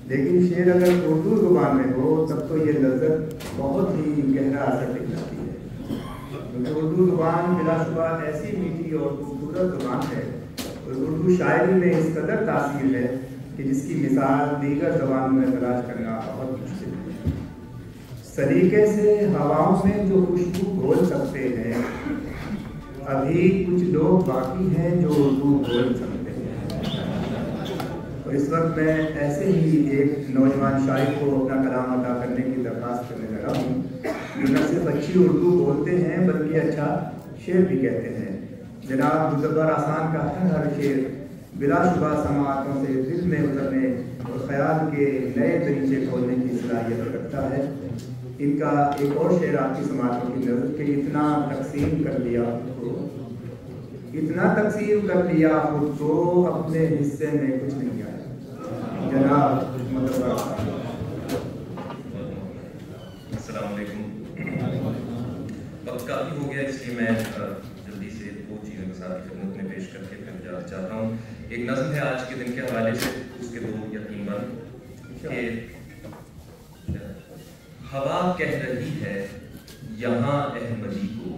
لیکن شعر اگر اردو زبان میں ہو تب تو یہ لذت بہت ہی گہرا اثر دکھاتی ہے، کیونکہ اردو زبان بلا شبہ ایسی میٹھی اور خوبصورت زبان ہے اور اردو شاعری میں اس قدر تاثیر ہے کہ جس کی مثال دیگر زبانوں میں تلاش کرنا بہت مشکل ہے۔ سلیقے سے ہواؤں میں جو خوشبو گھول سکتے ہیں، ابھی کچھ لوگ باقی ہیں جو اردو بول سکتے ہیں۔ اور اس وقت میں ایسے ہی ایک نوجوان شاعر کو اپنا کلام عطا کرنے کی درخواست کرنے لگا ہوں، جو نہ صرف اچھی اردو بولتے ہیں بلکہ اچھا شعر بھی کہتے ہیں۔ جناب مظفر احسان کا ہر شعر بلا شبہ سماعتوں سے دل میں اترنے اور خیال کے نئے دریچے کھولنے کی صلاحیت رکھتا ہے۔ ان کا ایک اور شعر آپ کی سماعتوں کی نظر کہ اتنا تقسیم کر لیا خود کو، اتنا تقسیم کر لیا خود کو، اپنے حصے میں کچھ نہیں آیا۔ جناب مظفر احسان۔ السلام علیکم۔ وقت کافی ہو گیا، اس لیے میں جلدی سے دو چیزوں کے ساتھ خدمت میں پیش کر کے پھر جانا چاہتا ہوں۔ ایک نظم ہے آج کے دن کے حوالے سے، اس کے 2 یا 3 بند کہ ہوا کہہ رہی ہے یہاں احمدی کو،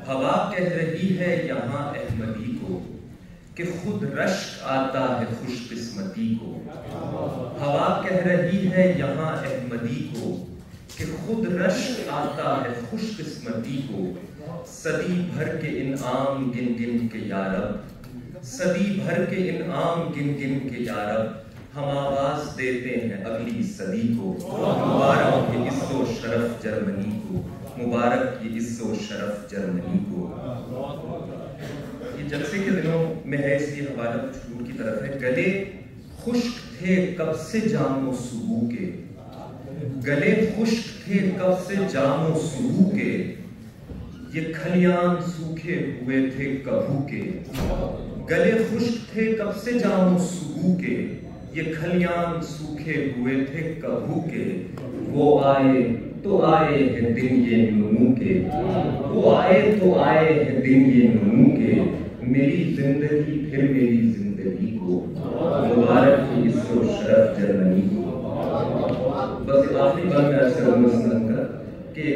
ہوا کہہ رہی ہے یہاں احمدی کو کہ خود رشک آتا ہے خوش قسمتی کو، ہوا کہہ رہی ہے یہاں احمدی کو کہ خود رشک آتا ہے خوش قسمتی کو، صدی بھر کے انعام گن گن کے یارب، صدی بھر کے انعام گن گن کے یارب، ہم آواز دیتے ہیں اگلی صدی کو، مبارک یہ عز و شرف جرمنی کو، مبارک یہ عز و شرف جرمنی کو۔ یہ جلسے کے دنوں میں ہے اس لیے حوالہ کچھ شروع کی طرف ہے۔ گلے خشک تھے کب سے جام و سبو کے، گلے خشک تھے کب سے جام و سبو کے، یہ کھلیان سوکھے ہوئے تھے کبھو کے، گلے خشک تھے کب سے جام و سبو کے، یہ کھلیان سوکھے ہوئے تھے کبھو کے، وہ آئے تو آئے ہیں دن یہ نمو کے، وہ آئے تو آئے ہیں دن یہ نمو کے، میری زندگی پھر میری زندگی کو، مبارک ہے عز و شرف جرمنی کو۔ بس آخری بات میں عرض کروں گا سنن کر کہ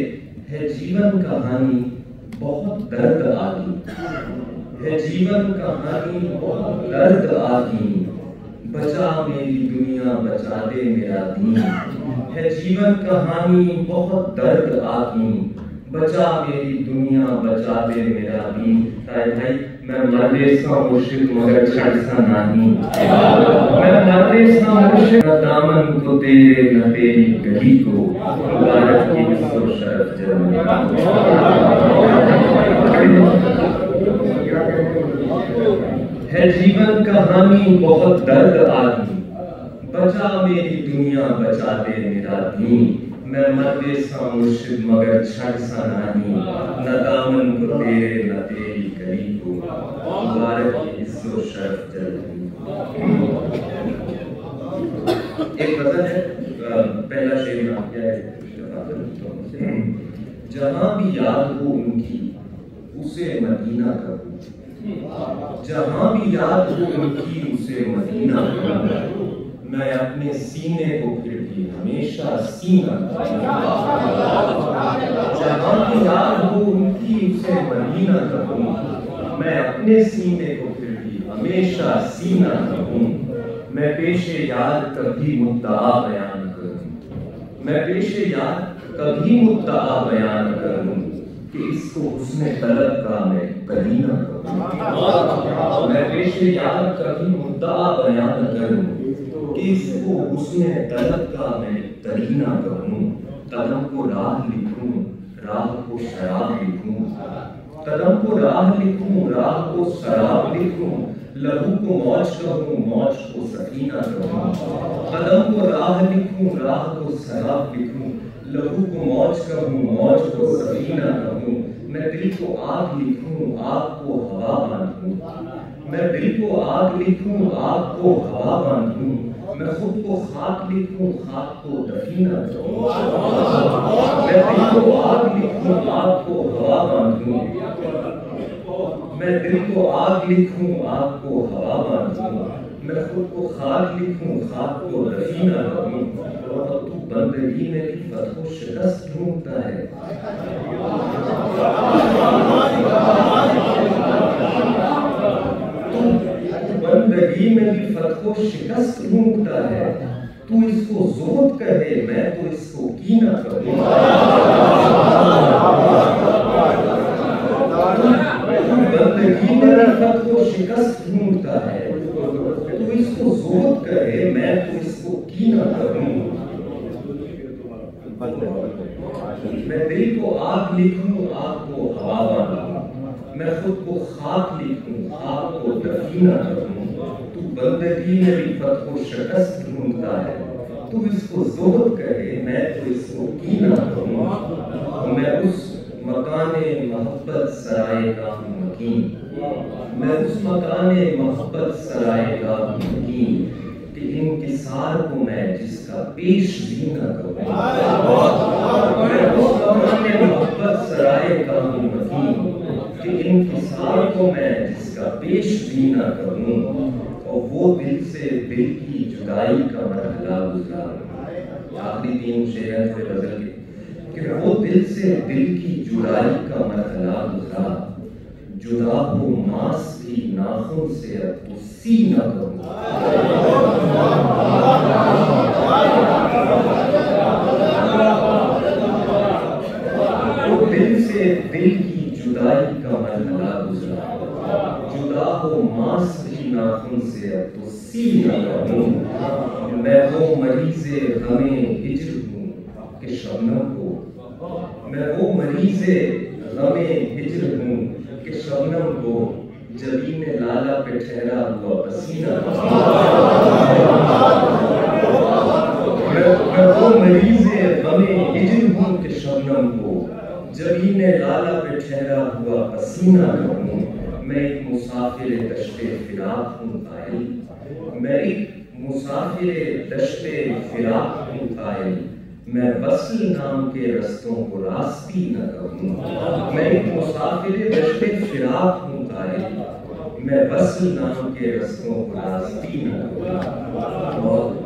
ہے جیون کہانی بہت درد آگی، ہے جیون کہانی بہت درد آگی، بچا میری دنیا بچا دے میرا دین، ہے جیون کہانی بہت درد آگی، بچا میری دنیا بچا دے میرا دین۔ بھائی میں مردے سا مرشد مگر چھڑ سا نہیں، میں مردے سا مرشد نہ دامن کو تیرے نہ تیری گلی کو، مبارک کی عز و شرف جرمنی کو۔ ہے جیون کہانی بہت درد آگی، بچا میری دنیا بچا دے میرا دین، میں مردے سا مرشد مگر چھڑ سا نہیں، نہ دامن کو تیرے نہ تیری گلی کو، مبارک کی عز و شرف جرمنی کو۔ ایک غزل ہے، پہلا شعر میں آپ کیا ہے، جہاں بھی یاد ہو ان کی اسے مدینہ کروں، جہاں بھی یاد ہو ان کی اسے مدینہ کروں، میں اپنے سینے کو پھر بھی ہمیشہ سینہ کروں، جہاں بھی یاد ہو ان کی اسے مدینہ کروں، میں اپنے سینے کو پھر بھی ہمیشہ سینہ کروں، میں پیش یاد کبھی مدعا بیان کروں، میں پیش یاد کبھی مدعا بیان کروں کہ اس کو حسن طلب کا میں کرینہ کروں، میں پیش یاد کبھی مدعا بیان کروں کہ اس کو حسن طلب کا میں کرینہ کروں، قدم کو راہ لکھوں راہ کو شراب لکھوں، قدم کو راہ لکھوں راہ کو شراب لکھوں، لہو کو موج کہوں موج کو سکینہ کہوں، قدم کو راہ لکھوں راہ کو شراب لکھوں، لہو کو موج کہوں موج کو سکینہ کہوں، میں دل کو آگ لکھوں آگ کو ہوا باندھوں، میں دل کو آگ لکھوں آگ کو ہوا باندھوں، میں خود کو خاک لکھوں خاک کو دفینہ کہوں، میں دل کو آگ لکھوں آگ کو ہوا باندھوں، میں دل کو آگ لکھوں آگ کو ہوا باندھوں، میں خود کو خاک لکھوں خاک کو دفینہ کروں اور تو بندگی میں بھی فتح و شکست ڈھونڈتا ہے بندگی میں بھی فتح و شکست ڈھونڈتا ہے تو اس کو زہد کہے میں تو اس کو کینہ کروں بندگی میں بھی فتح و شکست ڈھونڈتا ہے تو اس کو زہد کہے میں تو اس کو کینہ کروں میں دل کو آگ لکھوں آگ کو ہوا بناؤں میں خود کو خاک لکھوں خاک کو دفینہ کروں تو بندگی میں بھی فتح و شکست ڈھونڈتا ہے تو اس کو زہد کہے میں تو اس کو کینہ کروں میں اس مکان محبت سرائے کا ہوں مکین میں اس مکان محبت سرائے کا ہوں مکین کہ انکسار کو میں جس کا پیش بھی نہ کروں میں اس مکان محبت سرائے کا ہوں مکین کہ انکسار کو میں جس کا پیش بھی نہ کروں اور وہ دل سے دل کی جدائی کا مرحلہ گزرا آخری 3 شعر سے غزل کے کہ وہ دل سے دل کی جدائی کا مرحلہ گزرا جدا ہو ماس بھی ناخن سے اب تو سی نہ کروں وہ دل سے دل کی جدائی کا مرحلہ گزرا جدا ہو ماس بھی ناخن سے اب تو سی نہ کروں میں وہ مریض غم ہجر ہوں کہ شبنم کو میں وہ مریض غم ہجر ہوں کہ شبنم کو جبین لالا پہ ٹھہرا ہوا پسینہ میں وہ مریض غم ہجر ہوں کہ شبنم کو جبین لالا پہ ٹھہرا ہوا پسینہ کروں میں ایک مسافر دشت فراق ہوں قائل میں ایک مسافر دشت فراق ہوں قائل میں وصل نام کے رستوں کو راستی نہ کروں میں ایک مسافر دشت فراق ہوں قائل میں وصل نام کے رستوں کو راستی نہ کروں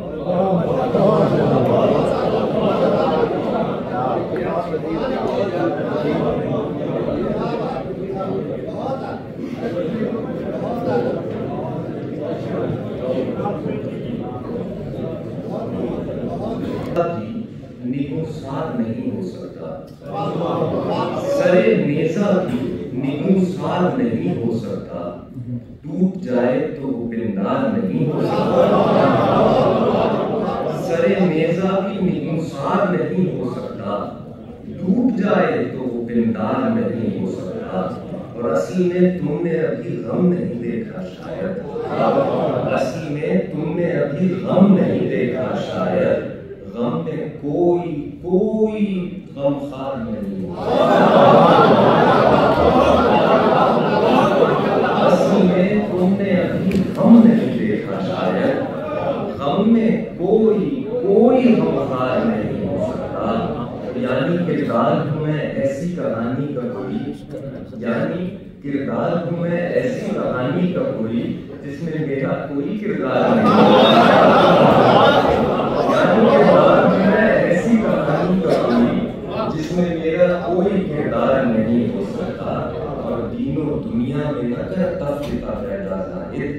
نگوسار نہیں ہو سکتا سرے نیزہ بھی نگوسار نہیں ہو سکتا ٹوٹ جائے تو وہ پندار نہیں ہو سکتا سرے نیزہ بھی نگوسار نہیں ہو سکتا ٹوٹ جائے تو وہ پندار نہیں ہو سکتا اور اصل میں تم نے ابھی غم نہیں دیکھا شاید اصل میں تم نے ابھی غم نہیں دیکھا شاید غم میں کوئی غم خار نہیں اصل میں تم نے ابھی غم نہیں دیکھا شاید غم میں کوئی غم خار نہیں ہو سکتا یعنی کردار ہوں میں ایسی کہانی کا کوئی یعنی کردار ہوں میں ایسی کہانی کا کوئی جس میں میرا کوئی کردار نہیں ایسی کہانی کا کوئی جس میں میرا کوئی کردار نہیں ہو سکتا اور دینوں دنیا میں نہ کر تفریقہ پیدا ظاہر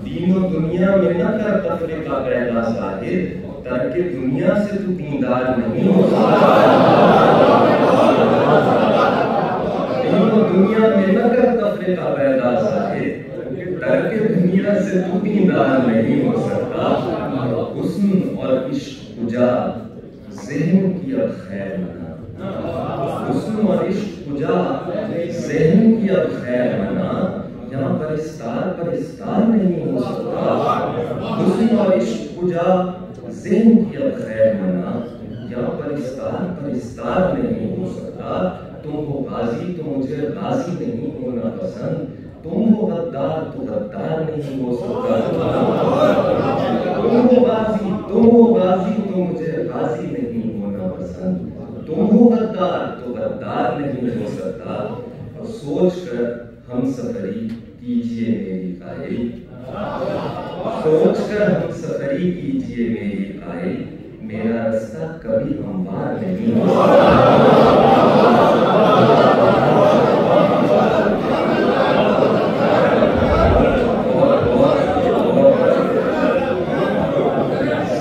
دینوں دنیا میں نہ کر تفریقہ پیدا ظاہر ترک دنیا سے تو دیندار نہیں ہو سکتا دینوں دنیا میں نہ کر تفریقہ پیدا ظاہر ترک دنیا سے تو دیندار نہیں ہو سکتا حسن اور عشق کجا ذہن کی اب خیر منا حسن اور عشق کجا ذہن کی اب خیر منا یہاں پرستار نہیں ہو سکتا حسن اور عشق کجا ذہن کی اب خیر منا یہاں پرستار نہیں ہو سکتا تم ہو غازی تو مجھے غازی نہیں ہونا پسند تم ہو غدار تو غدار نہیں ہو سکتا تم ہو غازی تو مجھے غازی نہیں ہونا پسند تم ہو غدار تو غدار نہیں ہو سکتا اور سوچ کر ہم سفری کیجئے میری قائل سوچ کر ہم سفری کیجئے میری آئے، میرا رستہ کبھی ہموار نہیں ہو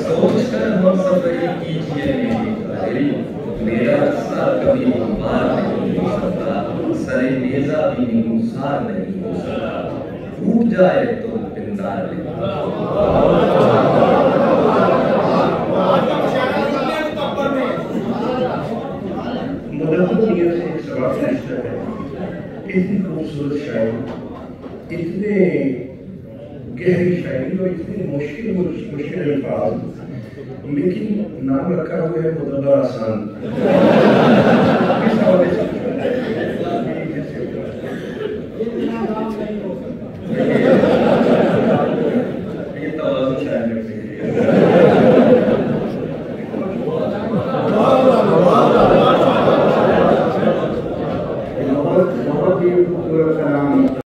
سوچ کر ہم سفری کیجئے میری آئے، میرا رستہ کبھی ہموار نہیں ہو سکتا، سر نیزہ بھی نگوسار نہیں ہو سکتا، ٹوٹ جائے تو پندار نہیں۔ مدد نیت سے ایک سوال پوچھتا ہے، اتنی خوبصورت شاعری، اتنے گہری شاعری اور اتنے مشکل الفاظ، لیکن نام رکھا ہوا ہے مدبر آسان۔ اس حوالے سے یہ توازن شاعر کرتے ہیں۔ بہت ہی خوبصورت کلام